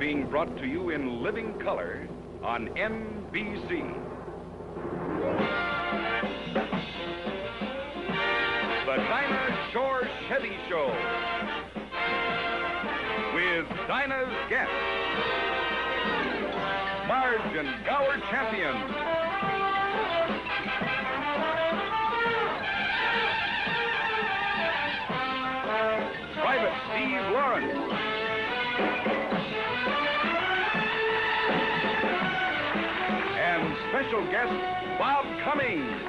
being brought to you in living color on NBC. The Dinah Shore Chevy Show with Dinah's guests, Marge and Gower Champion, Private Steve Lawrence, and special guest Bob Cummings.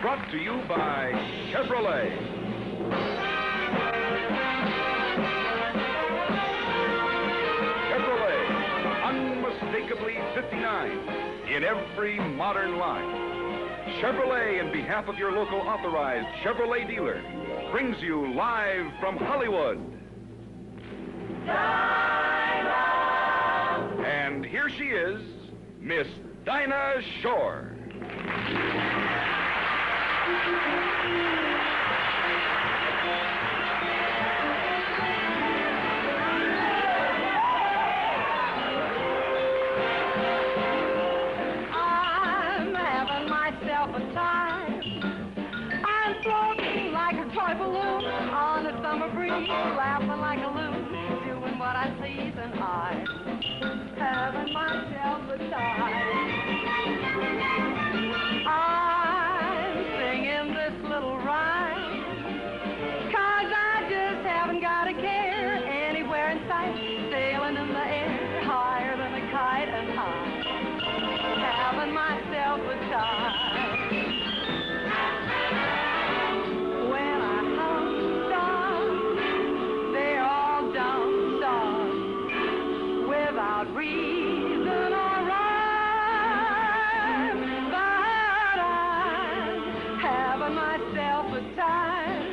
Brought to you by Chevrolet. Chevrolet, unmistakably 59 in every modern line. Chevrolet, in behalf of your local authorized Chevrolet dealer, brings you live from Hollywood. Dinah! And here she is, Miss Dinah Shore. I'm having myself a time. I'm floating like a toy balloon on a summer breeze, laughing like a loon, doing what I please, and I'm having myself a time. I'm singing this little rhyme, 'cause I just haven't got a care anywhere in sight, sailing in the air, higher than a kite, and I'm having myself a time. When I hum songs, they're all dumb songs, without reason or rhyme, but I'm having myself a time.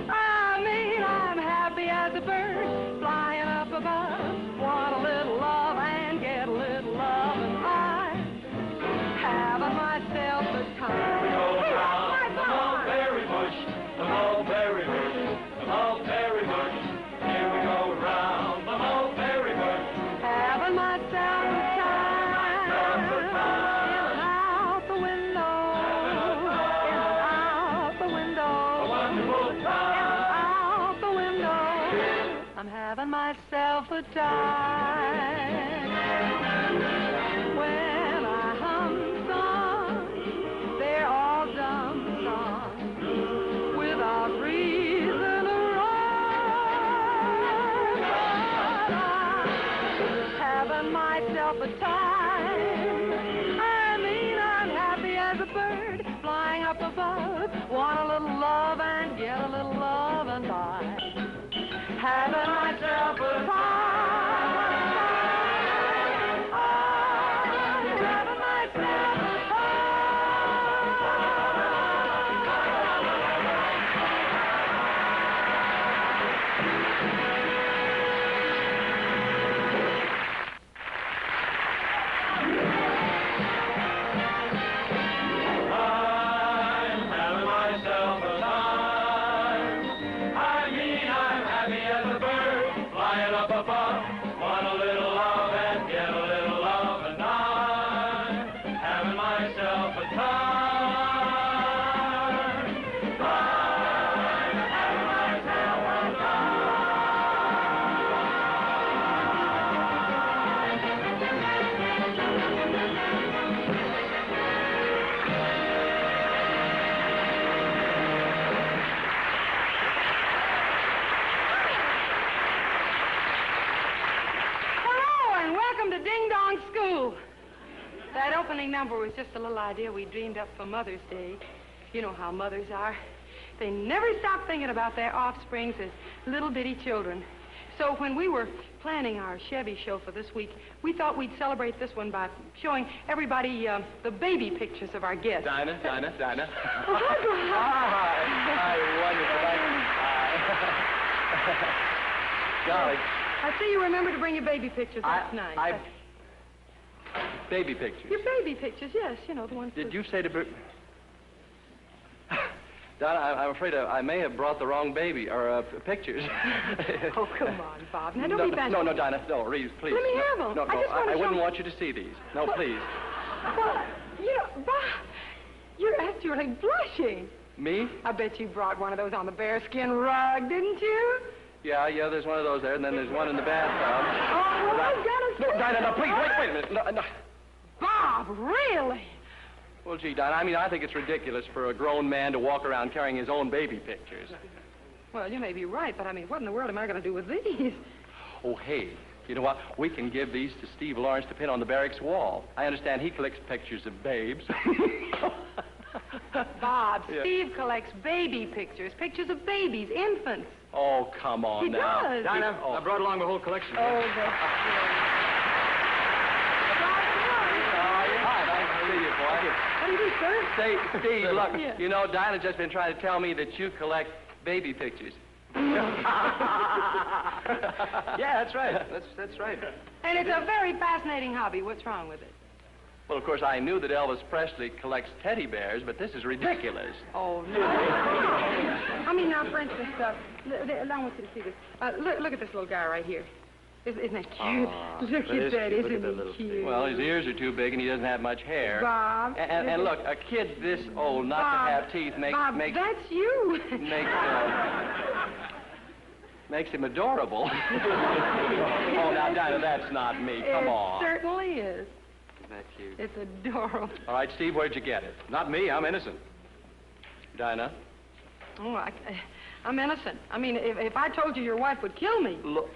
I mean, I'm happy as a bird flying up above, want a little love and get a little love, and I'm having myself a time. We go around the mulberry bush, the mulberry bush, the mulberry bush. Here we go around the mulberry bush, Having myself a time. In and out the window. In and out the window. a wonderful In time. and out the window. I'm having myself a time. When I hum songs, they're all dumb songs, without reason or rhyme. But I'm having myself a time. I mean, I'm happy as a bird flying up above, want a little love and get a little love, and I'm having myself a time. I'm having myself a I'm having myself a time. I mean, I'm happy as a bird flying up above, want a little love and get a little love, and I'm having myself a time. I'm having myself a Hello, and welcome to Ding Dong School. That opening number was just a little idea we dreamed up for Mother's Day. You know how mothers are. They never stop thinking about their offsprings as little bitty children. So when we were planning our Chevy show for this week, we thought we'd celebrate this one by showing everybody the baby pictures of our guests. Dinah. Oh, hi, Bob. Hi, wonderful. Golly. I see you remember to bring your baby pictures. That's nice. Baby pictures. Your baby pictures, yes. You know, the ones... Did you say to bring... Dinah, I'm afraid I may have brought the wrong baby, or pictures. Oh, come on, Bob. Now, don't be bashful. No, Dinah, no, please. Let me have them. No, I just want to I wouldn't show... want you to see these. No, please. Well, you know, Bob, you're actually blushing. Me? I bet you brought one of those on the bearskin rug, didn't you? Yeah, there's one of those there, and then there's one in the bathtub. Oh, well, I've got to... No, Dinah, no, please, wait a minute. No. Bob, really? Well, gee, Dinah, I think it's ridiculous for a grown man to walk around carrying his own baby pictures. Well, you may be right, but what in the world am I going to do with these? Oh, hey, you know what? We can give these to Steve Lawrence to pin on the barracks wall. I understand he collects pictures of babes. Bob, Yeah. Steve collects baby pictures of babies, infants. Oh, come on He now. does. Dinah, I brought along the whole collection. Oh, that's great. Hi, nice to see you, boy. What do you do, sir? Say, Steve, look, Yeah. you know, Dinah's just been trying to tell me that you collect baby pictures. Yeah, that's right. That's right. And it's a very fascinating hobby. What's wrong with it? Well, of course, I knew that Elvis Presley collects teddy bears, but this is ridiculous. Oh, no. I mean, now, for instance, I want you to see this. Look at this little guy right here. Isn't that cute? Look that at is that. cute. Look at Isn't that he little cute? thing. Well, his ears are too big, and he doesn't have much hair. Bob. And look, a kid this old not Bob, to have teeth makes Bob, that's you. makes him adorable. Oh, now, Dinah, that's not me. Come on. It certainly is. Isn't that cute? It's adorable. All right, Steve, where'd you get it? Not me. I'm innocent. Dinah? Oh, I'm innocent. I mean, if I told you your wife would kill me. Look.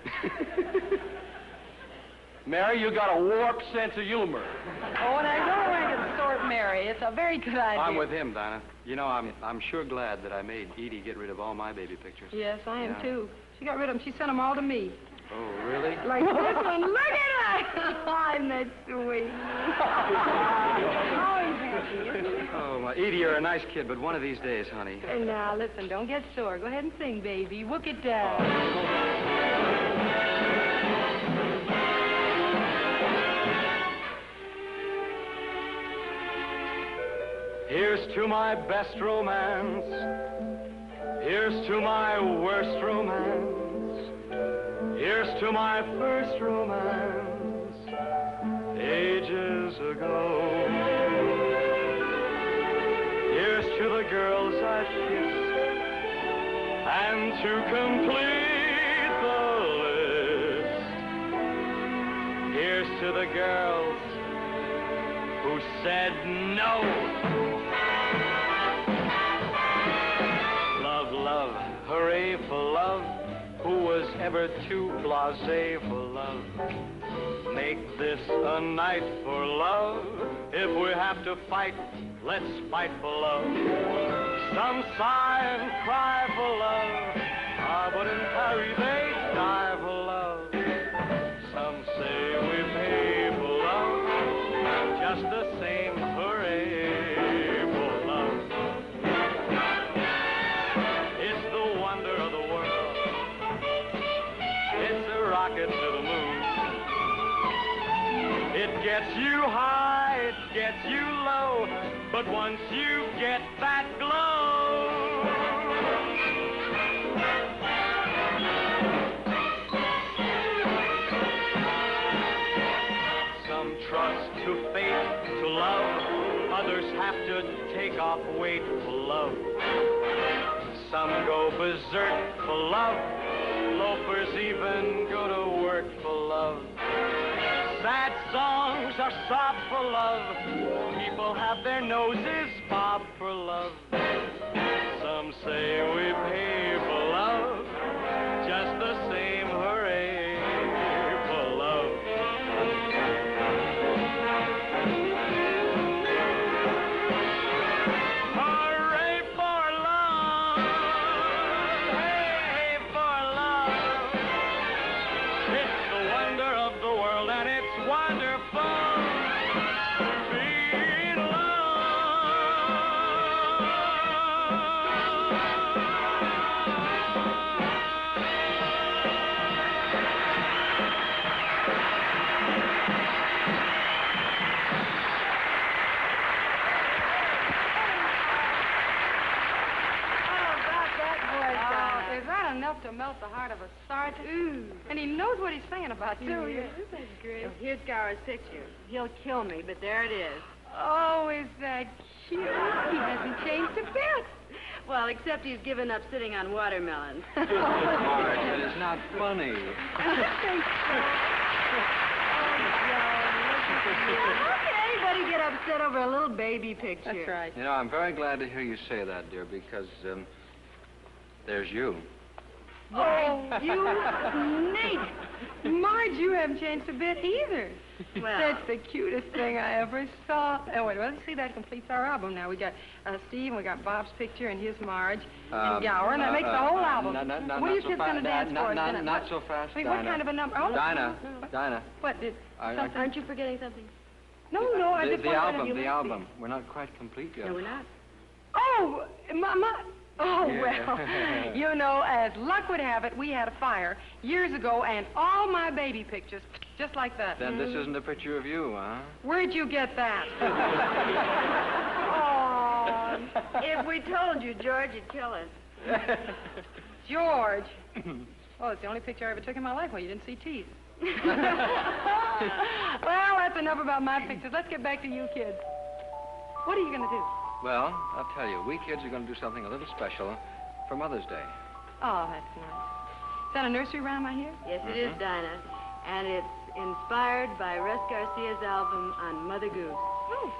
Mary, you got a warped sense of humor. Oh, now don't want to extort Mary. It's a very good idea. I'm with him, Dinah. You know, I'm sure glad that I made Edie get rid of all my baby pictures. Yes, I am, Yeah. too. She got rid of them. She sent them all to me. Oh, really? Like this one. Look at her. I'm that sweet. Always happy, isn't he? Oh, my Edie, you're a nice kid, but one of these days, honey. And now, listen, don't get sore. Go ahead and sing, baby. Wook it down. Here's to my best romance. Here's to my worst romance. Here's to my first romance ages ago. Here's to the girls I've kissed, and to complete the list, here's to the girls who said no. Love, love, hooray for love. Who was ever too blasé for love? Make this a night for love. If we have to fight, let's fight for love. Some sigh and cry for love. Ah, but in Paris they die for love. Some say we pay for love. Just the same, hooray for love. It's the wonder of the world. It's a rocket to the moon. It gets you high, it gets you low, but once you get that glow, some trust to fate, to love, others have to take off weight for love. Some go berserk for love, loafers even go to work for love. Sad songs are sobbed for love. People have their noses bobbed for love. Some say we pay for love. Just the same, hooray for love. Hooray for love. Hey for love. It's the wonder of the world, and it's wonderful to be in love. himself the heart of a sergeant. Ooh. And he knows what he's saying about you. Yes, that's great. Well, here's Gower's picture. He'll kill me, but there it is. Oh, is that cute? He hasn't changed a bit. Well, except he's given up sitting on watermelons. Marge, it is not funny. Okay, but he get upset over a little baby picture. That's right. You know, I'm very glad to hear you say that, dear, because there's you. Oh, you snake! Marge, you haven't changed a bit either. Well. That's the cutest thing I ever saw. Oh, wait, well, let's see, that completes our album now. We got Steve, and we got Bob's picture, and his Marge, and Gower, and that makes the whole album. What are you kids going to dance for? Not so fast, I mean, Dinah. what kind of a number? Oh, Dinah, no. Dinah. What, did something? Aren't you forgetting something? No, I just The wanted album, the album. We're not quite complete yet. No, we're not. Oh, Oh, Yeah. well, you know, as luck would have it, we had a fire years ago, and all my baby pictures, just like that. Then this isn't a picture of you, huh? Where'd you get that? Oh, if we told you, George, you'd kill us. George. Oh, it's the only picture I ever took in my life where you didn't see teeth. Well, that's enough about my pictures. Let's get back to you kids. What are you going to do? Well, I'll tell you, we kids are going to do something a little special for Mother's Day. Oh, that's nice. Is that a nursery rhyme I hear? Yes, it is, Dinah. And it's inspired by Russ Garcia's album on Mother Goose. Oh.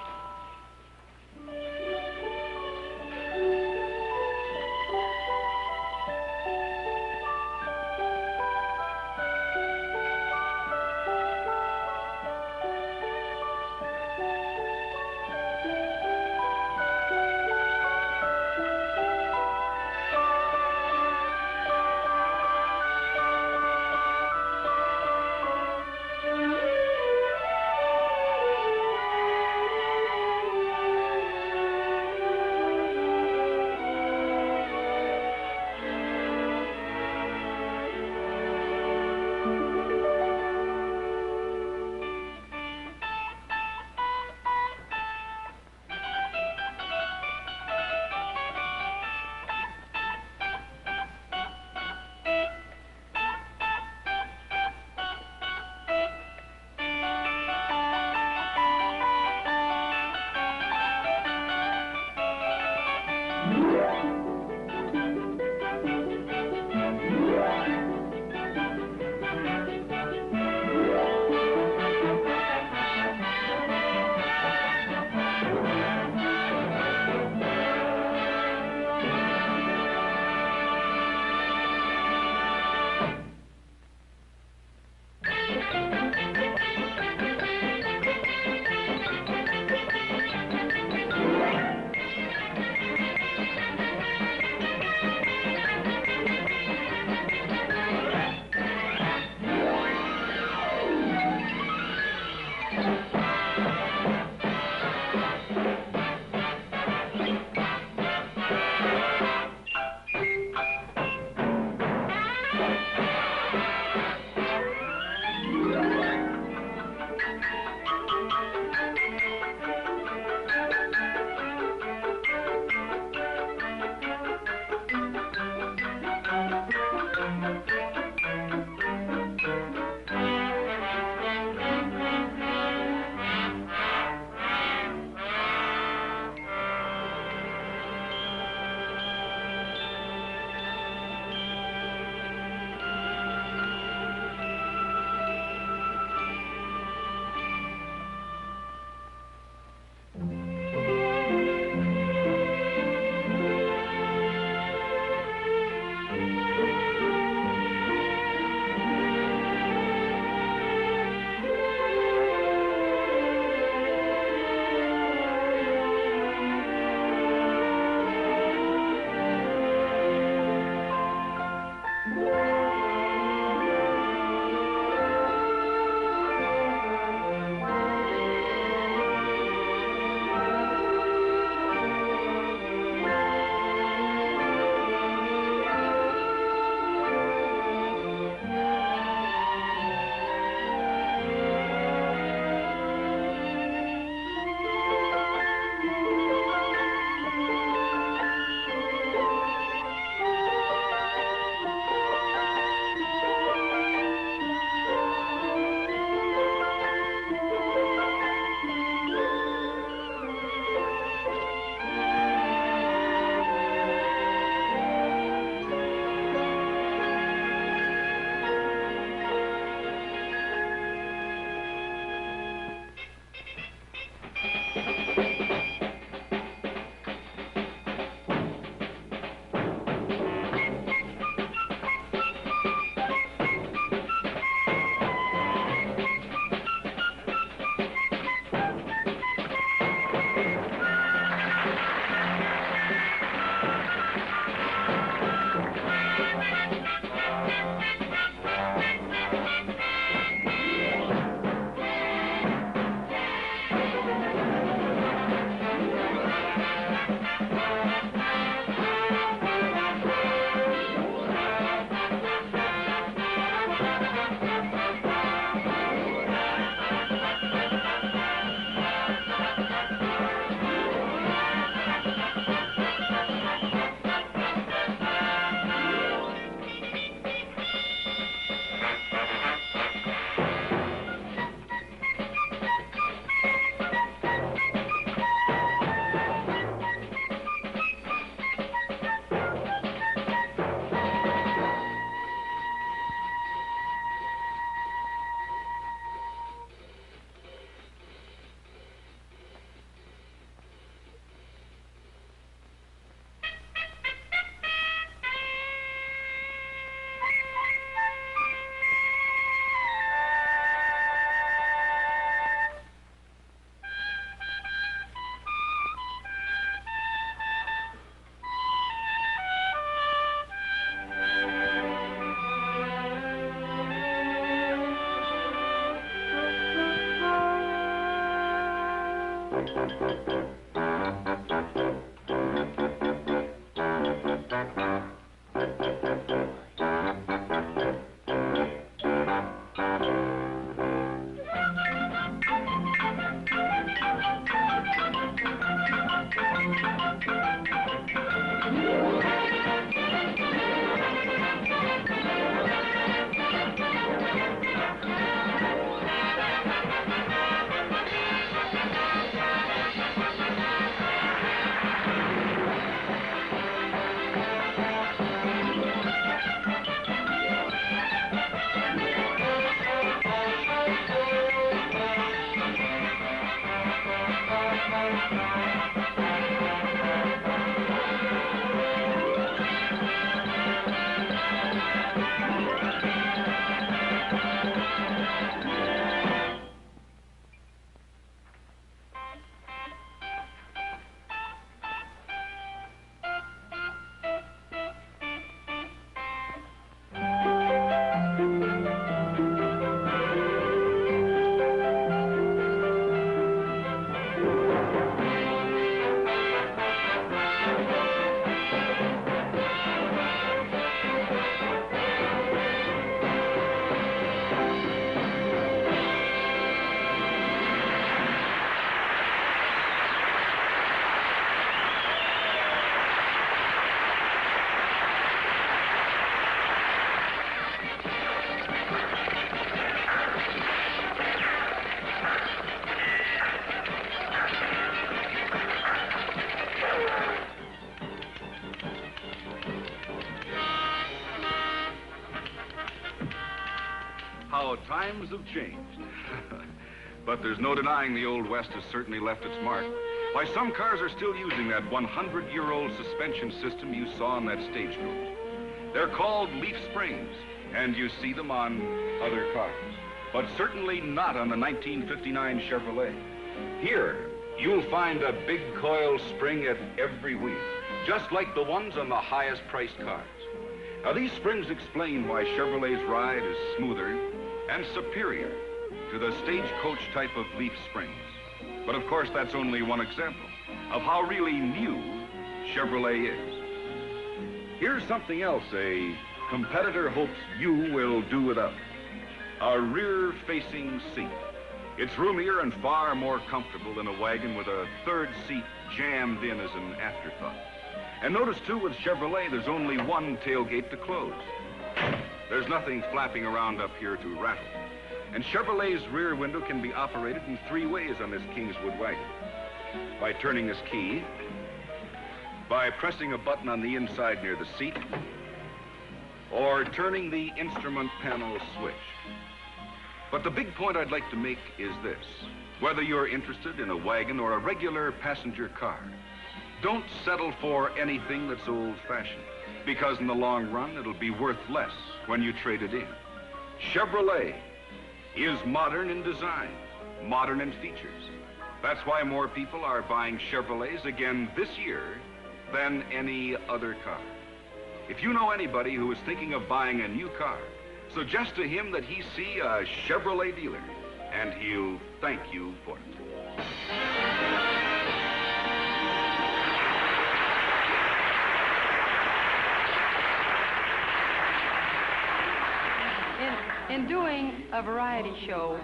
How times have changed. But there's no denying the Old West has certainly left its mark. Why, some cars are still using that 100-year-old suspension system you saw on that stagecoach. They're called leaf springs, and you see them on other cars, but certainly not on the 1959 Chevrolet. Here, you'll find a big coil spring at every wheel, just like the ones on the highest-priced cars. Now, these springs explain why Chevrolet's ride is smoother and superior to the stagecoach type of leaf springs. But of course, that's only one example of how really new Chevrolet is. Here's something else a competitor hopes you will do without. A rear-facing seat. It's roomier and far more comfortable than a wagon with a third seat jammed in as an afterthought. And notice, too, with Chevrolet, there's only one tailgate to close. There's nothing flapping around up here to rattle. And Chevrolet's rear window can be operated in 3 ways on this Kingswood wagon. By turning this key, by pressing a button on the inside near the seat, or turning the instrument panel switch. But the big point I'd like to make is this. Whether you're interested in a wagon or a regular passenger car, don't settle for anything that's old-fashioned, because in the long run, it'll be worth less when you trade it in. Chevrolet is modern in design, modern in features. That's why more people are buying Chevrolets again this year than any other car. If you know anybody who is thinking of buying a new car, Suggest to him that he see a Chevrolet dealer, and he'll thank you for it. In doing a variety show,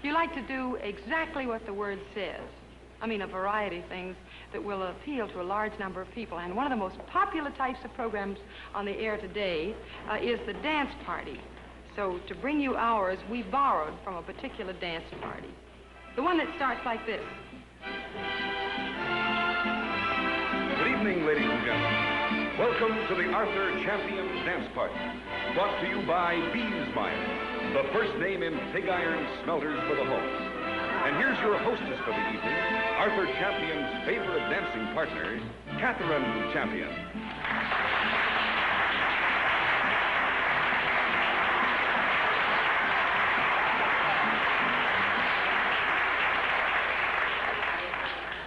you like to do exactly what the word says. I mean, a variety of things that will appeal to a large number of people. And one of the most popular types of programs on the air today is the dance party. So to bring you ours, we borrowed from a particular dance party. The one that starts like this. Good evening, ladies and gentlemen. Welcome to the Arthur Champion Dance Party, brought to you by Beesmeyer, the first name in pig iron smelters for the homes. And here's your hostess for the evening, Arthur Champion's favorite dancing partner, Catherine Champion.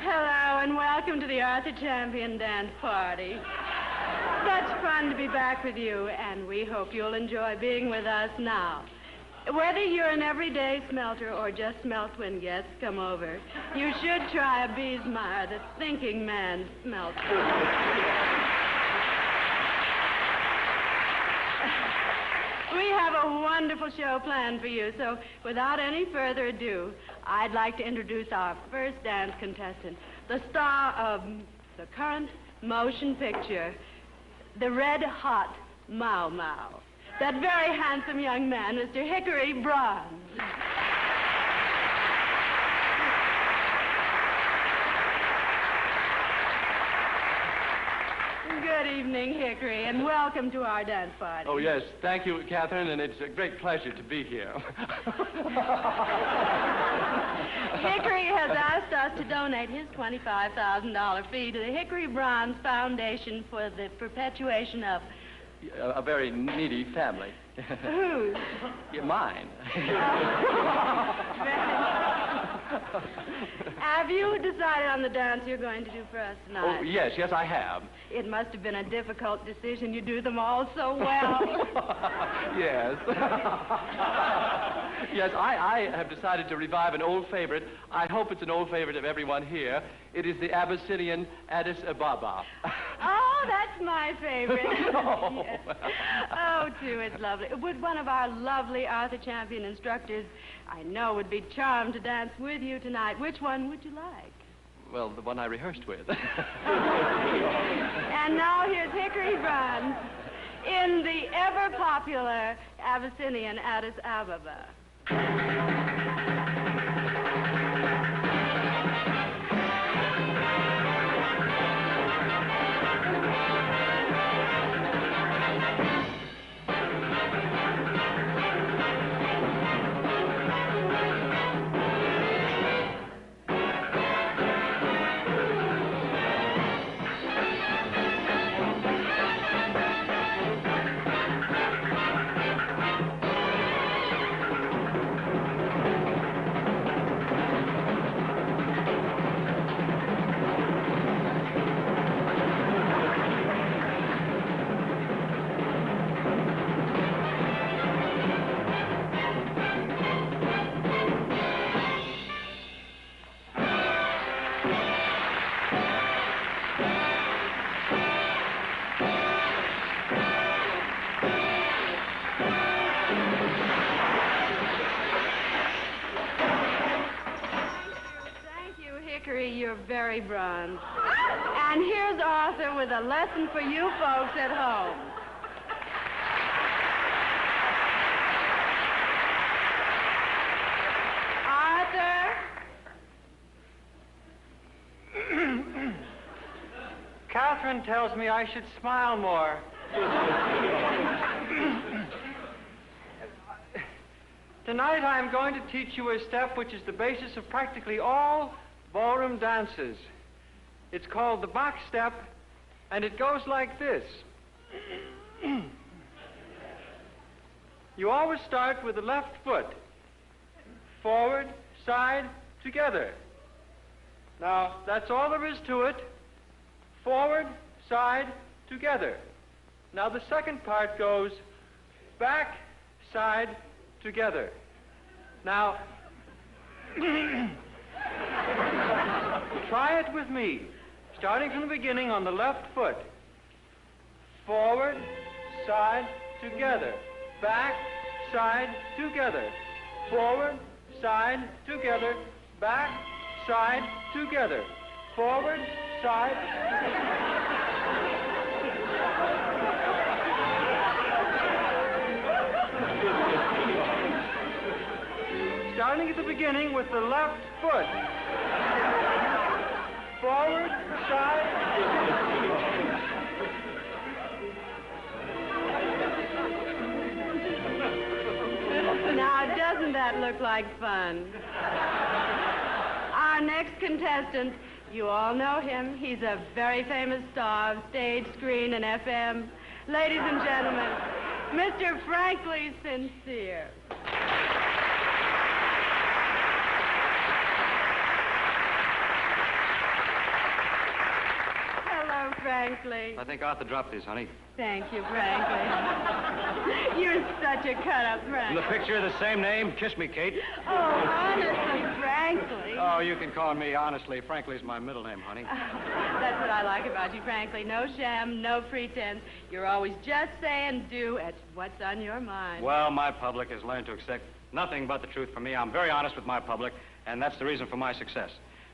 Hello, and welcome to the Arthur Champion Dance Party. Such fun to be back with you, and we hope you'll enjoy being with us now. Whether you're an everyday smelter or just smelt when guests come over, you should try a Beesmeyer, the thinking man's smelter. We have a wonderful show planned for you, so without any further ado, I'd like to introduce our first dance contestant, the star of the current motion picture, The Red Hot Mau Mau. That very handsome young man, Mr. Hickory Bronze. Good evening, Hickory, and welcome to our dance party. Oh, yes. Thank you, Catherine, and it's a great pleasure to be here. Hickory has asked us to donate his $25,000 fee to the Hickory Bronze Foundation for the perpetuation of... A very needy family. Whose? Yeah, mine. Have you decided on the dance you're going to do for us tonight? Oh, yes, I have. It must have been a difficult decision. You do them all so well. Yes. Yes, I have decided to revive an old favorite. I hope it's an old favorite of everyone here. It is the Abyssinian Addis Ababa. Oh, that's my favorite. No. Yes. Oh, too, it's lovely. Would one of our lovely Arthur Champion instructors, I know, would be charmed to dance with you tonight. Which one would you like? Well, the one I rehearsed with. And now here's Hickory Bronze in the ever-popular Abyssinian Addis Ababa. You're very bronze. And here's Arthur with a lesson for you folks at home. Arthur? Catherine tells me I should smile more. Tonight I'm going to teach you a step which is the basis of practically all ballroom dances. It's called the box step, and it goes like this. You always start with the left foot. Forward, side, together. Now, that's all there is to it. Forward, side, together. Now, the second part goes back, side, together. Now, try it with me. Starting from the beginning on the left foot. Forward, side, together. Back, side, together. Forward, side, together. Back, side, together. Forward, side. Starting at the beginning with the left foot. Forward, side. Now, doesn't that look like fun? Our next contestant, you all know him. He's a very famous star of stage, screen, and FM. Ladies and gentlemen, Mr. Frankly Sincere. Hello, Frankly. I think Arthur dropped these, honey. Thank you, Frankly. You're such a cut-up, In Frank. the picture, the same name. Kiss me, Kate. Oh, honestly, Frankly. Oh, you can call me honestly. Frankly's my middle name, honey. That's what I like about you, Frankly. No sham, no pretense. You're always just saying do at what's on your mind. Well, my public has learned to accept nothing but the truth from me. I'm very honest with my public, and that's the reason for my success.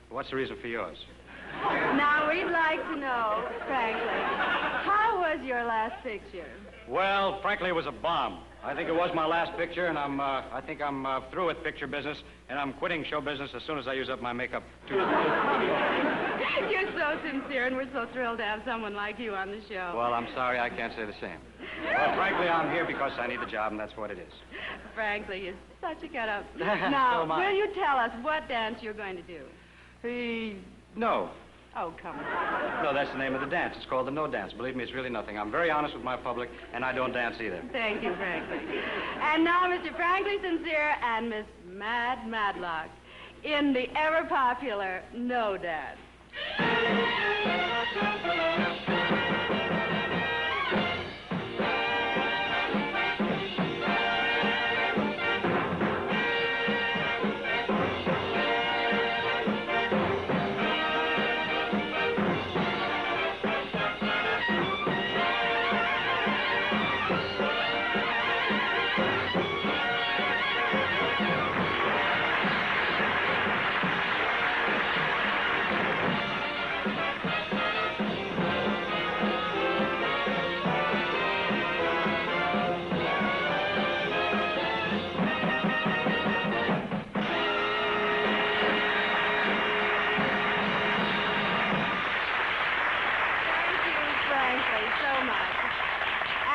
What's the reason for yours? Now, we'd like to know, Frankly, how was your last picture? Well, frankly, it was a bomb. I think it was my last picture, and I think I'm through with picture business, and I'm quitting show business as soon as I use up my makeup. You're so sincere, and we're so thrilled to have someone like you on the show. Well, I'm sorry, I can't say the same. Well, frankly, I'm here because I need the job, and that's what it is. Frankly, you're such a cut-up. So Now, am I. will you tell us what dance you're going to do? No. Oh, come on. No, that's the name of the dance. It's called the no dance. Believe me, it's really nothing. I'm very honest with my public, and I don't dance either. Thank you, Frankly. And now, Mr. Frankly Sincere and Miss Mad Madlock in the ever-popular No Dance.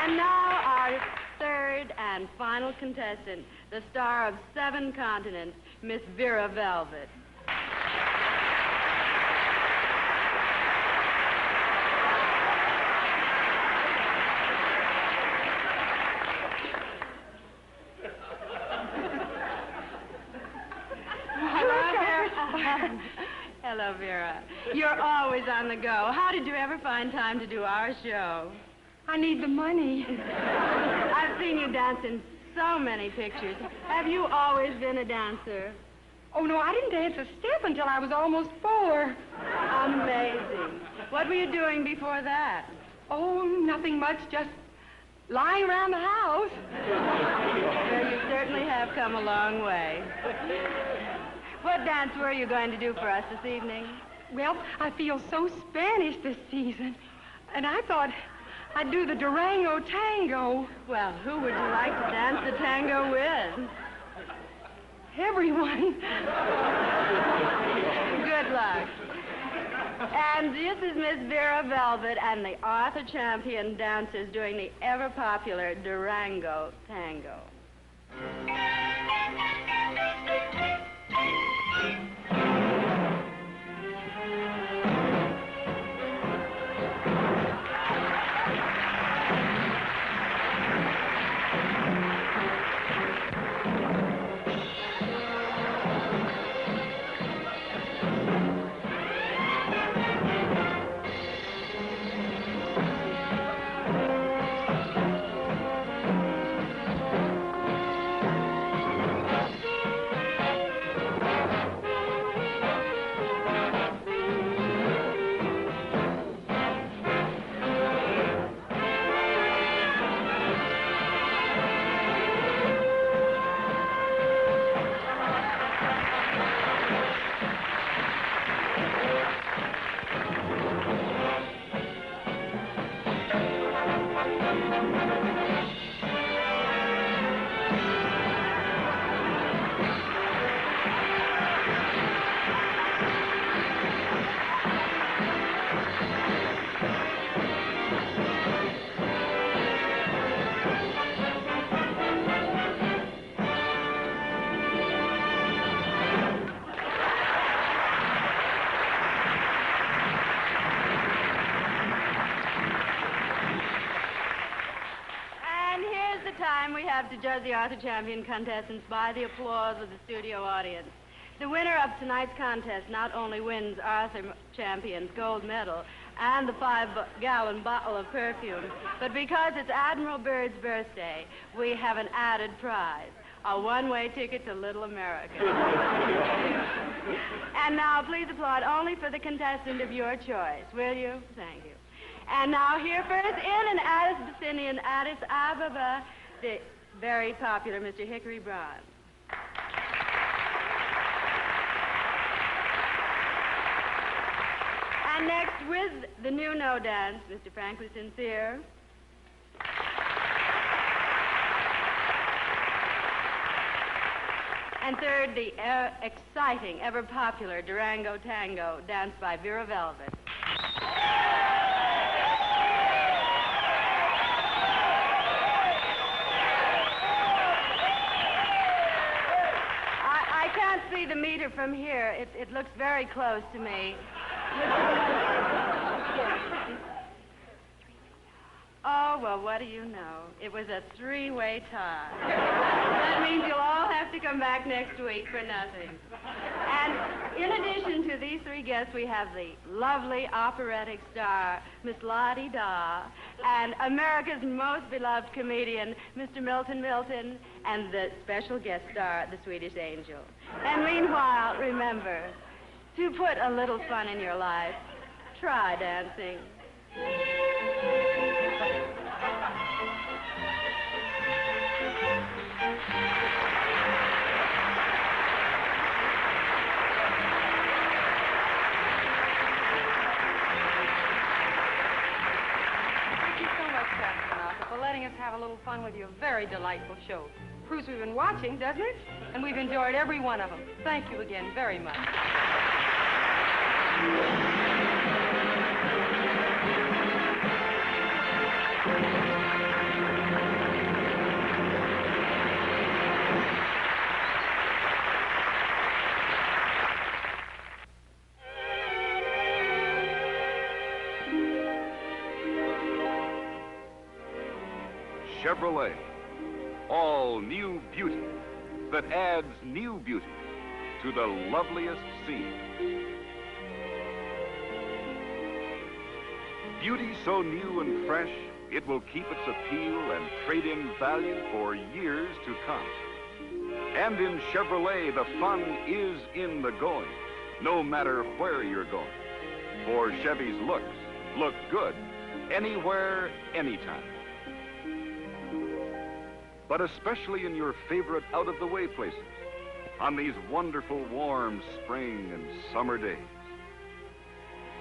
And now our third and final contestant, the star of 7 continents, Miss Vera Velvet. Hello, Vera. You're always on the go. How did you ever find time to do our show? I need the money. I've seen you dance in so many pictures. Have you always been a dancer? Oh, no, I didn't dance a step until I was almost 4. Amazing. What were you doing before that? Oh, nothing much, just lying around the house. Well, you certainly have come a long way. What dance were you going to do for us this evening? Well, I feel so Spanish this season, and I thought I'd do the Durango tango. Well, who would you like to dance the tango with? Everyone. Good luck. And this is Miss Vera Velvet and the Arthur Champion dancers doing the ever-popular Durango tango. have to judge the Arthur Champion contestants by the applause of the studio audience. The winner of tonight's contest not only wins Arthur Champion's gold medal and the 5-gallon bottle of perfume, but because it's Admiral Byrd's birthday, we have an added prize, a one-way ticket to Little America. And now, please applaud only for the contestant of your choice, will you? Thank you. And now, here first in an Addis Ababa, the very popular Mr. Hickory Braun. And next, with the new no dance, Mr. Frankly Sincere. And third, the exciting, ever-popular Durango Tango, danced by Vera Velvet. I can't see the meter from here. It looks very close to me. Oh, well, what do you know? It was a 3-way tie. That means you'll all have to come back next week for nothing. And in addition to these 3 guests, we have the lovely operatic star, Miss Lottie Daw, and America's most beloved comedian, Mr. Milton Milton, and the special guest star, the Swedish Angel. And meanwhile, remember, to put a little fun in your life, try dancing. Thank you so much, Captain Sinatra, for letting us have a little fun with your very delightful show. Proves we've been watching, doesn't it? And we've enjoyed every one of them. Thank you again very much. Chevrolet. All new beauty that adds new beauty to the loveliest scene. Beauty so new and fresh, it will keep its appeal and trade-in value for years to come. And in Chevrolet, the fun is in the going, no matter where you're going. For Chevy's looks look good anywhere, anytime. But especially in your favorite out-of-the-way places, on these wonderful warm spring and summer days.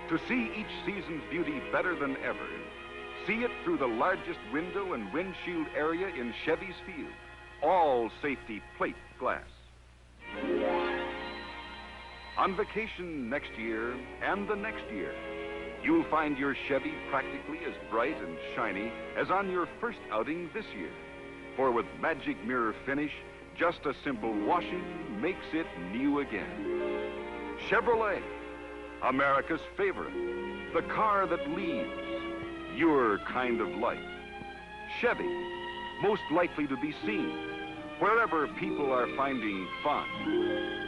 To see each season's beauty better than ever, see it through the largest window and windshield area in Chevy's field, all safety plate glass. On vacation next year and the next year, you'll find your Chevy practically as bright and shiny as on your first outing this year. For with magic mirror finish, just a simple washing makes it new again. Chevrolet, America's favorite, the car that leads your kind of life. Chevy, most likely to be seen wherever people are finding fun.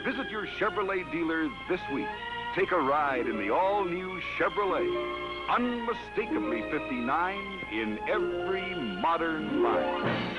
Visit your Chevrolet dealer this week. Take a ride in the all-new Chevrolet, unmistakably 59 in every modern line.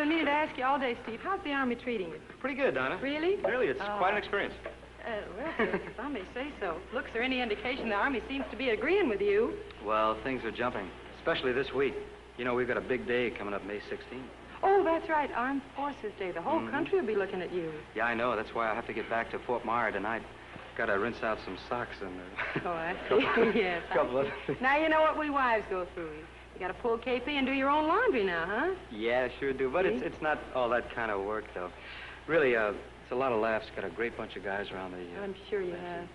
been meaning to ask you all day, Steve. How's the Army treating you? Pretty good, Dinah. Really? Really, it's quite an experience. Well, if I may say so. Looks are any indication the Army seems to be agreeing with you. Well, things are jumping, especially this week. You know, we've got a big day coming up May 16th. Oh, that's right, Armed Forces Day. The whole country will be looking at you. Yeah, I know. That's why I have to get back to Fort Myer tonight. Got to rinse out some socks and... Oh, I see. Yes. Couple of... Now you know what we wives go through. You got to pull KP and do your own laundry now, huh? Yeah, sure do. But it's not all that kind of work, though. Really, it's a lot of laughs. Got a great bunch of guys around the... I'm sure you have.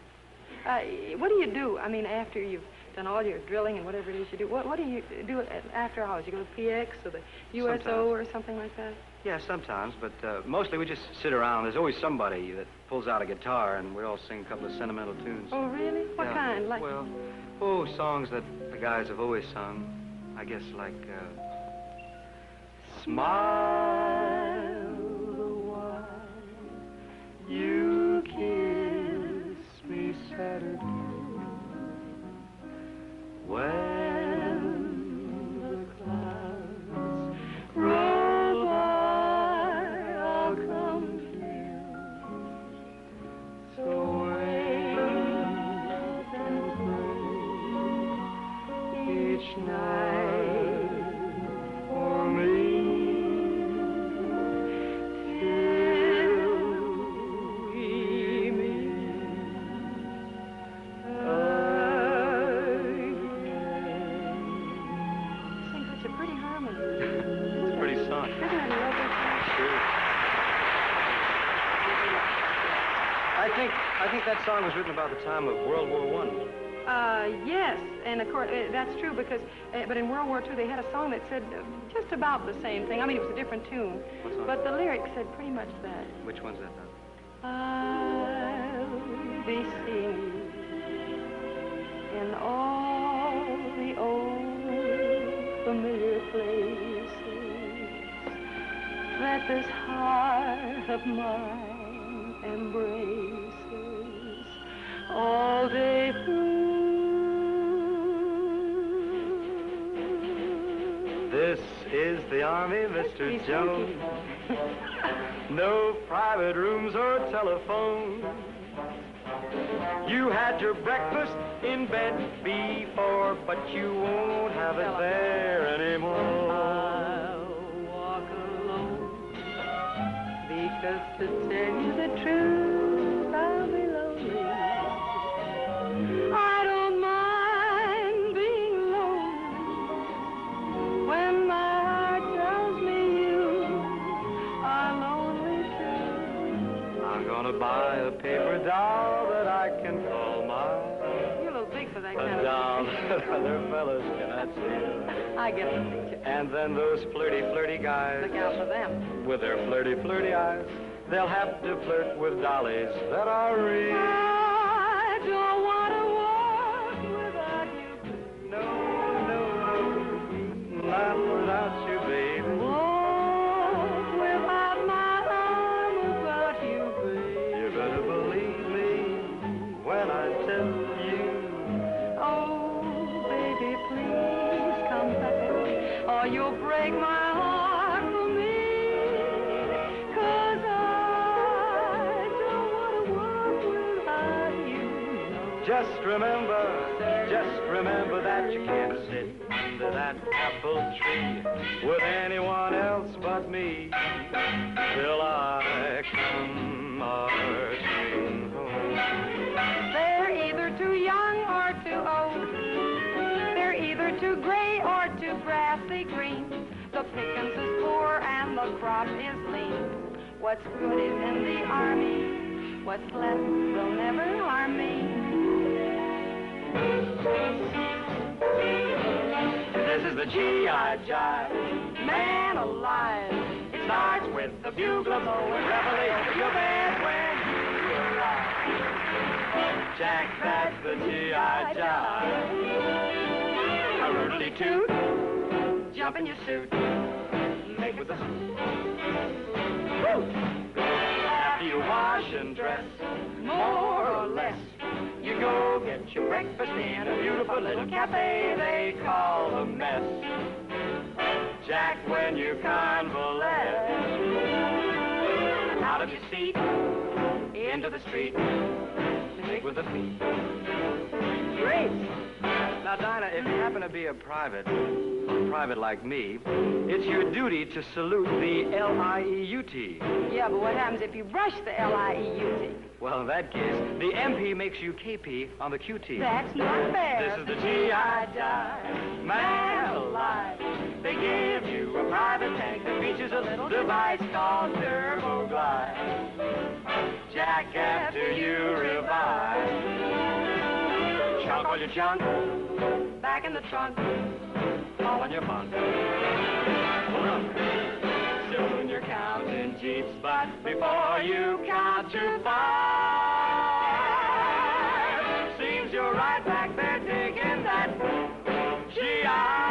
What do you do? I mean, after you've done all your drilling and whatever it is you do, what do you do after hours? You go to PX or the USO Sometimes. or something like that? Yeah, sometimes, but mostly we just sit around. There's always somebody that pulls out a guitar, and we all sing a couple of sentimental tunes. Oh, really? What Yeah. kind? Like... Well, songs that the guys have always sung. I guess like, Smile the while you kiss me Saturday, when the clouds roll by, I'll come to you. So wait and pray each night for me, till we meet again. Sing such a pretty harmony. It's a pretty song. Isn't it lovely? Sure. I think that song was written about the time of World War I. Yes, and of course, that's true because, but in World War II they had a song that said just about the same thing. I mean, it was a different tune, What song? but the lyrics said pretty much that. Which one's that, though? I'll be seeing you in all the old familiar places that this heart of mine embraces all day through. This is the Army, Mr. Jones. No private rooms or telephone. You had your breakfast in bed before, but you won't have it there anymore. I'll walk alone because to tell you the truth, I'll be lonely. I don't mind being lonely when my heart tells me you are lonely too. I'm gonna buy a paper doll that I can call mine. You're a little big for that A kind of doll thing. that other fellas cannot steal. I get the picture. And then those flirty guys Look out for them. with their flirty eyes, they'll have to flirt with dollies that are real. I don't want to walk without you. No, not without you, baby. Walk without my arm about you, baby. You better believe me when I tell you. Oh, baby, please come back, or you'll break my heart for me. 'Cause I don't want to walk without you. No. Just remember that you can't sit under that apple tree with anyone else but me till I come marching home. They're either too young or too old. They're either too gray or too grassy green. The pickings is poor and the crop is lean. What's good is in the army. What's left will never harm me. This is the G.I. Jive, man alive. It starts with the bugle blowing revelation. Your band when you arrive. Jack, that's the G.I. Jive. A roodly-toot, jump in your suit. Make with the Woo! After you wash and dress, more or less, you go get your breakfast in a beautiful little cafe they call a mess. Jack, when you convalesce, out of your seat, into the street, shake with the feet. Great! Now, Dinah, if you happen to be a private like me, it's your duty to salute the L-I-E-U-T. Yeah, but what happens if you brush the L-I-E-U-T? Well, in that case, the MP makes you KP on the QT. That's not fair. This is the G.I. Joe, man alive. They give you a private tank that features a little device called Turbo Glide. Jack, after you revive, chunk on your junk, Back in the trunk. all on your bunk. Soon you're counting Jeeps, but before you count to 5, seems you're right back there digging that G.I.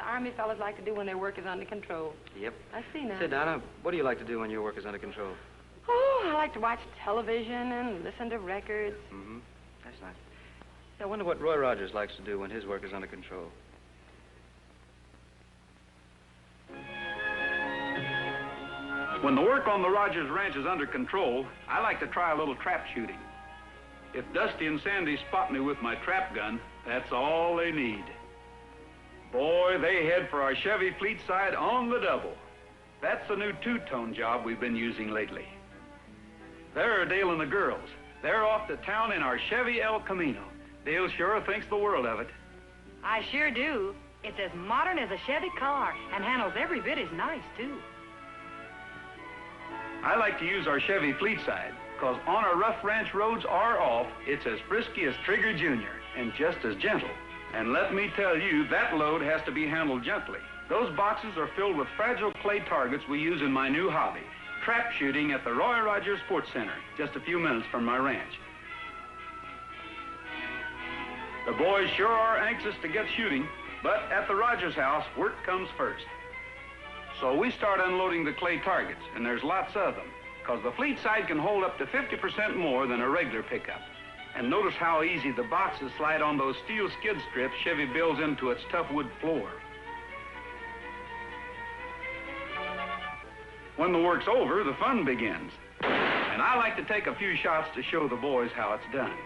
Army fellas like to do when their work is under control. Yep. I see now. Say, Donna, what do you like to do when your work is under control? Oh, I like to watch television and listen to records. Mm-hmm. That's nice. I wonder what Roy Rogers likes to do when his work is under control. When the work on the Rogers Ranch is under control, I like to try a little trap shooting. If Dusty and Sandy spot me with my trap gun, that's all they need. Boy, they head for our Chevy fleet side on the double. That's the new two-tone job we've been using lately. There are Dale and the girls. They're off to town in our Chevy El Camino. Dale sure thinks the world of it. I sure do. It's as modern as a Chevy car and handles every bit as nice, too. I like to use our Chevy fleet side, because on our rough ranch roads or off, it's as frisky as Trigger Jr. and just as gentle. And let me tell you, that load has to be handled gently. Those boxes are filled with fragile clay targets we use in my new hobby, trap shooting at the Roy Rogers Sports Center, just a few minutes from my ranch. The boys sure are anxious to get shooting, but at the Rogers house, work comes first. So we start unloading the clay targets, and there's lots of them, because the fleet side can hold up to 50% more than a regular pickup. And notice how easy the boxes slide on those steel skid strips Chevy builds into its tough wood floor. When the work's over, the fun begins. And I like to take a few shots to show the boys how it's done.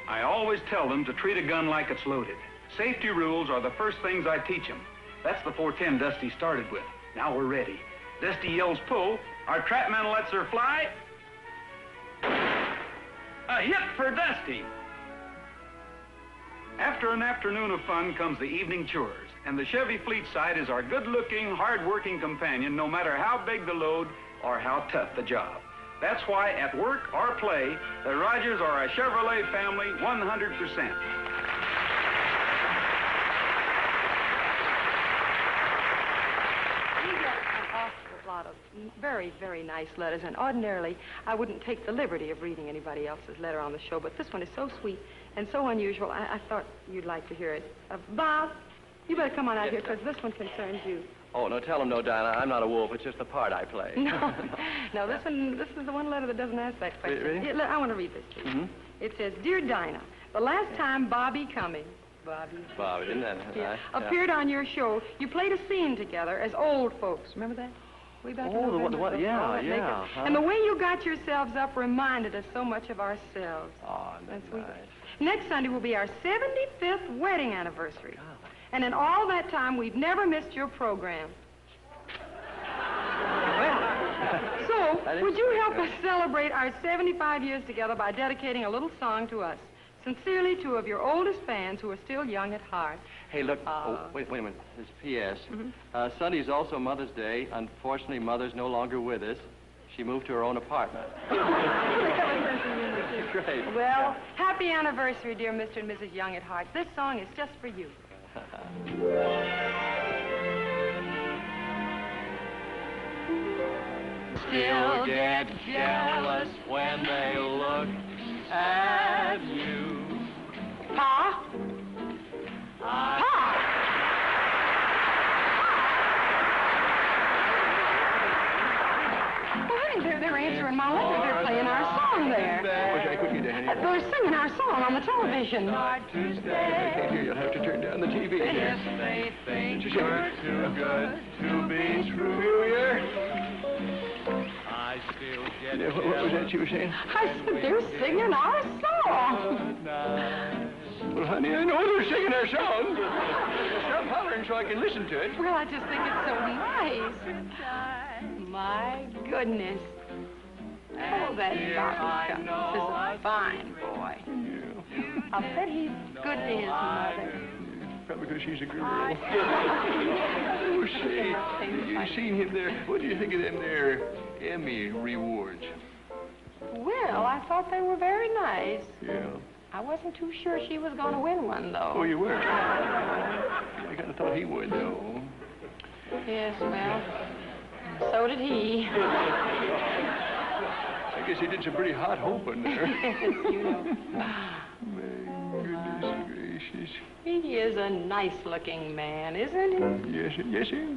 I always tell them to treat a gun like it's loaded. Safety rules are the first things I teach them. That's the 410 Dusty started with. Now we're ready. Dusty yells pull. Our trap man lets her fly. A hit for Dusty. After an afternoon of fun comes the evening chores, and the Chevy fleet side is our good-looking, hard-working companion no matter how big the load or how tough the job. That's why at work or play, the Rogers are a Chevrolet family 100%. Lot of very, very nice letters, and ordinarily I wouldn't take the liberty of reading anybody else's letter on the show, but this one is so sweet and so unusual, I thought you'd like to hear it. Bob, you better come on out here, because this one concerns you. Oh, no, tell him no, Dinah. I'm not a wolf. It's just the part I play. No, this is the one letter that doesn't ask that question. Really? Yeah, I want to read this to you. Mm-hmm. It says, Dear Dinah, the last time Bobby Cummings, Bobby, didn't that? Yeah, appeared on your show, you played a scene together as old folks. Remember that? Way back in November, the one, yeah. Huh? And the way you got yourselves up reminded us so much of ourselves. Oh, that's nice. Next Sunday will be our 75th wedding anniversary. And in all that time, we've never missed your program. So, would you help us celebrate our 75 years together by dedicating a little song to us? Sincerely, two of your oldest fans who are still young at heart. Hey, look. Wait a minute. This P.S. Sunday's also Mother's Day. Unfortunately, Mother's no longer with us. She moved to her own apartment. Great. Well, happy anniversary, dear Mr. and Mrs. Young at heart. This song is just for you. Still get jealous when they look at you. Aldred. They're playing our song there. I couldn't get that. They're singing our song on the television. I can't hear you. You'll have to turn down the TV. Yes, they think we're too good to be true. I still get it. What was that you were saying? I said they're singing our song. Well, honey, I know they're singing our song. Stop hollering so I can listen to it. Well, I just think it's so nice. My goodness. Oh, that Bob Cummings is a fine boy. Yeah. I'll bet he's good to his mother. Probably because she's a girl. Oh, say, you seen him there. What do you think of them there Emmy rewards? Well, I thought they were very nice. Yeah. I wasn't too sure she was going to win one, though. Oh, you were? I kind of thought he would, though. Yes, well, so did he. I guess he did some pretty hot hoping there. Yes, you know. My goodness gracious. He is a nice-looking man, isn't he? Yes, sir. Yes, sir.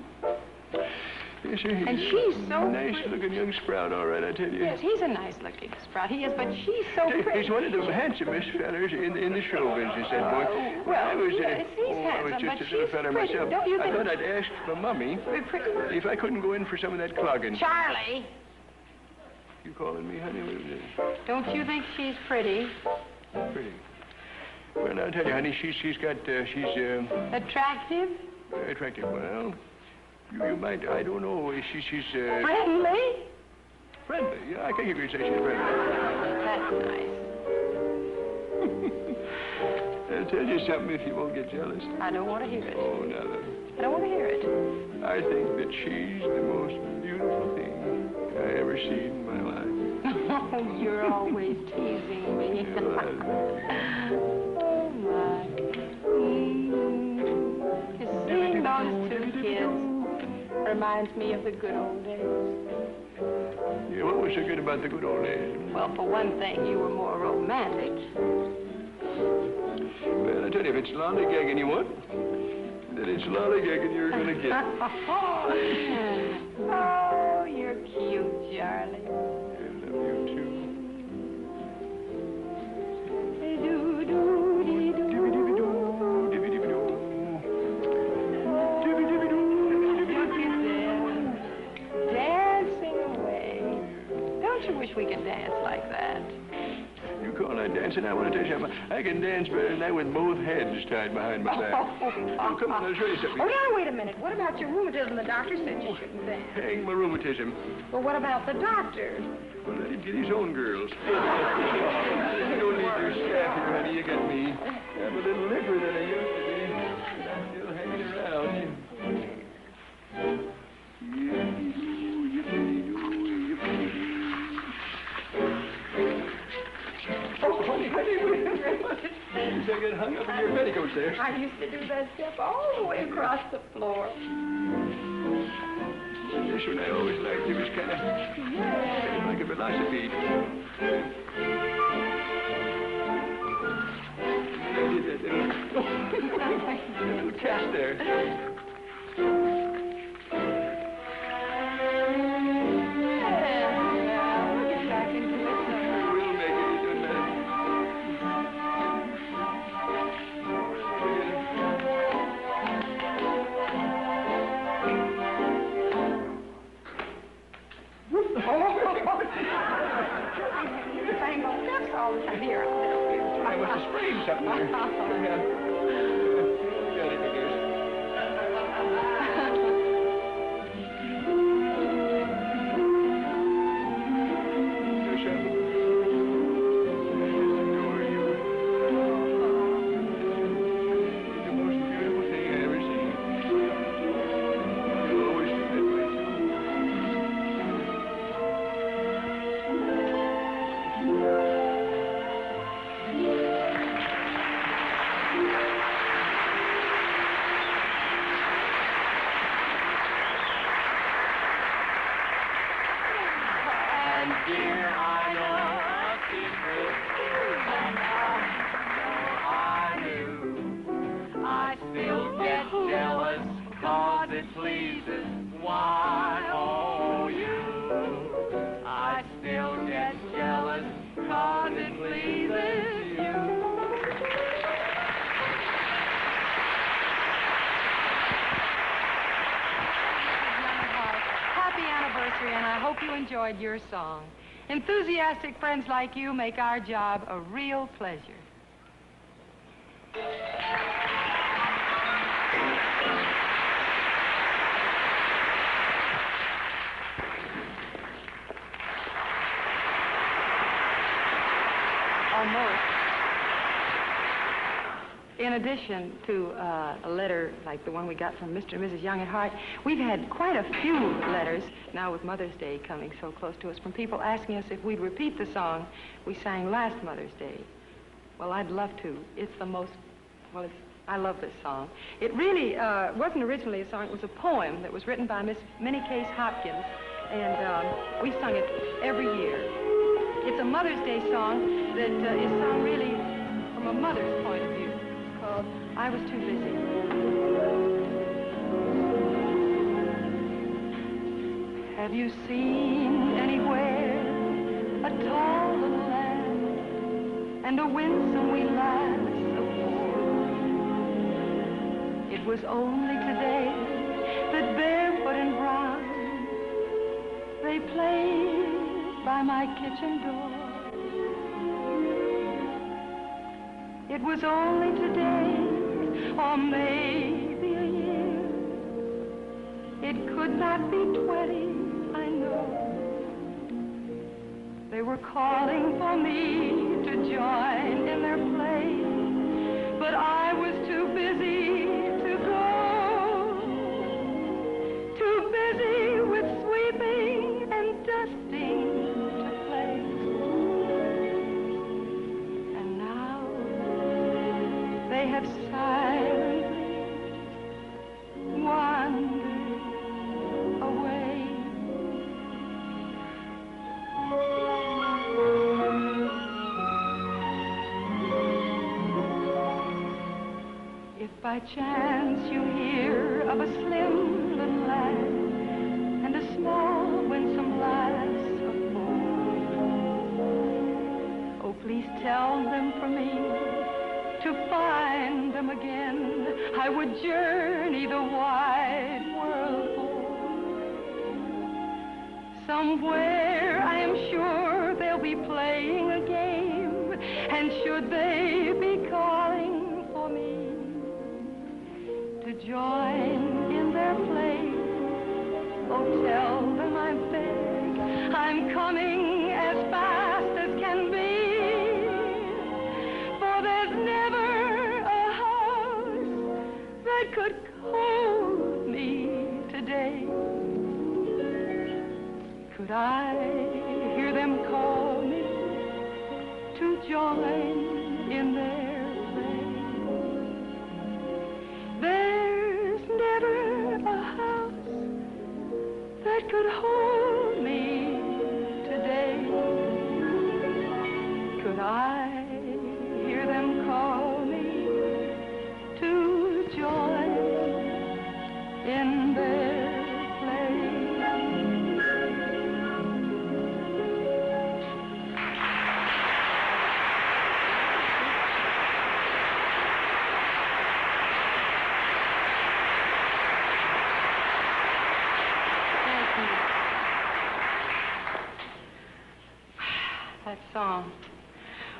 Yes, sir. And she's so nice-looking young sprout, all right, I tell you. Yes, he's a nice-looking sprout. He is, but she's so pretty. He's one of the handsomest fellers in the show business, that boy. Well, I was, yes, he's I was handsome, just but a little she's fella pretty. myself. Don't you I think? thought I'd ask my mummy if I couldn't go in for some of that clogging. Charlie, You calling me, honey? don't you think she's pretty? Pretty. Well, I'll tell you, honey, she's Attractive? attractive. Well, you might, I don't know, she's Friendly? friendly. Yeah, I can hear you say she's friendly. That's nice. I'll tell you something if you won't get jealous. I don't want to hear it. Oh, now then. I don't want to hear it. I think that she's the most beautiful thing I ever seen in my life. Oh, you're always teasing me. Yeah, Oh, my. Just seeing those two kids reminds me of the good old days. Yeah, what was so good about the good old days? Well, for one thing, you were more romantic. Well, I tell you, if it's lollygagging you want, then it's lollygagging you're going to get. Oh, you're cute, Charlie. I love you, too. Dancing away. Don't you wish we could dance like that? You call that dancing? I want to tell you something. I can dance better than that with both heads tied behind my back. Oh, come on, I'll show you something. Oh, now, wait a minute. What about your rheumatism? The doctor said you shouldn't dance. Hang my rheumatism. Well, what about the doctor? Well, let him get his own girls. You don't need your staff here, honey. You got me. I'm a little limper than I used to be. But I'm still hanging around. Oh, honey, wait a minute. I get hung up in your petticoats there. I used to do that step all the way across the floor. This one I always liked. It was kind of like a velocipede. I did that little cast there. We'll get back into it. We'll make it. It doesn't matter. That's all the time. Here, I'll help you. I must have sprained something there. Got it, I guess. country, and I hope you enjoyed your song. Enthusiastic friends like you make our job a real pleasure. Almost. In addition to a letter like the one we got from Mr. and Mrs. Young at Heart, we've had quite a few letters, now with Mother's Day coming so close to us, from people asking us if we'd repeat the song we sang last Mother's Day. Well, I'd love to. It's the most, I love this song. It really wasn't originally a song. It was a poem that was written by Miss Minnie Case Hopkins, and we sung it every year. It's a Mother's Day song that is sung really from a mother's point of view. It's called I Was Too Busy. Have you seen anywhere a tall little lad and a winsome wee lass of 4? It was only today that barefoot and brown they played by my kitchen door. It was only today, or maybe a year. It could not be 20, I know. They were calling for me to join in their play, but I was too busy to go. Too busy with sweeping and dusting. They have silently wandered away. If by chance you hear of a slim little lad and a small winsome lass of 4, oh, please tell them for me. To find them again, I would journey the wide world o'er. Somewhere, I am sure, they'll be playing a game, and should they be calling for me to join in their play, oh, tell them I beg, I'm coming as fast as can be. Could hold me today. Could I hear them call me to join in their play? There's never a house that could hold me today. Could I hear them call me to join in their play? Thank you. That song.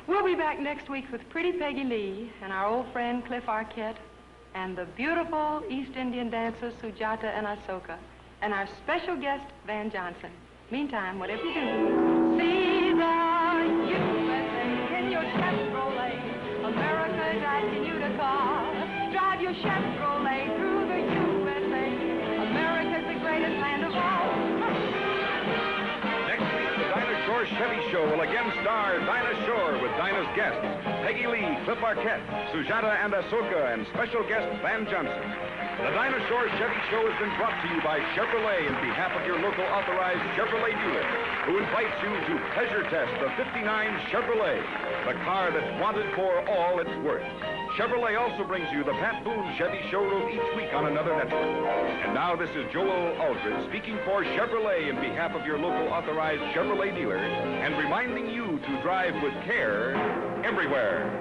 We'll be back next week with Pretty Peggy Lee and our old friend Cliff Arquette, and the beautiful East Indian dancers Sujata and Asoka, and our special guest, Van Johnson. Meantime, whatever you do, see the USA in your Chevrolet. America is asking you to call. Drive your Chevrolet through the USA. America's the greatest land of all. Next week, the Dinah Shore Chevy Show will again star Dinah Shore with Dinah's guests, Peggy Lee, Cliff Arquette, Sujata and Asoka, and special guest Van Johnson. The Dinah Shore Chevy Show has been brought to you by Chevrolet in behalf of your local authorized Chevrolet dealer, who invites you to pleasure test the '59 Chevrolet, the car that's wanted for all it's worth. Chevrolet also brings you the Pat Boone Chevy Showroom each week on another network. And now this is Joel Aldred speaking for Chevrolet in behalf of your local authorized Chevrolet dealer and reminding you to drive with care everywhere.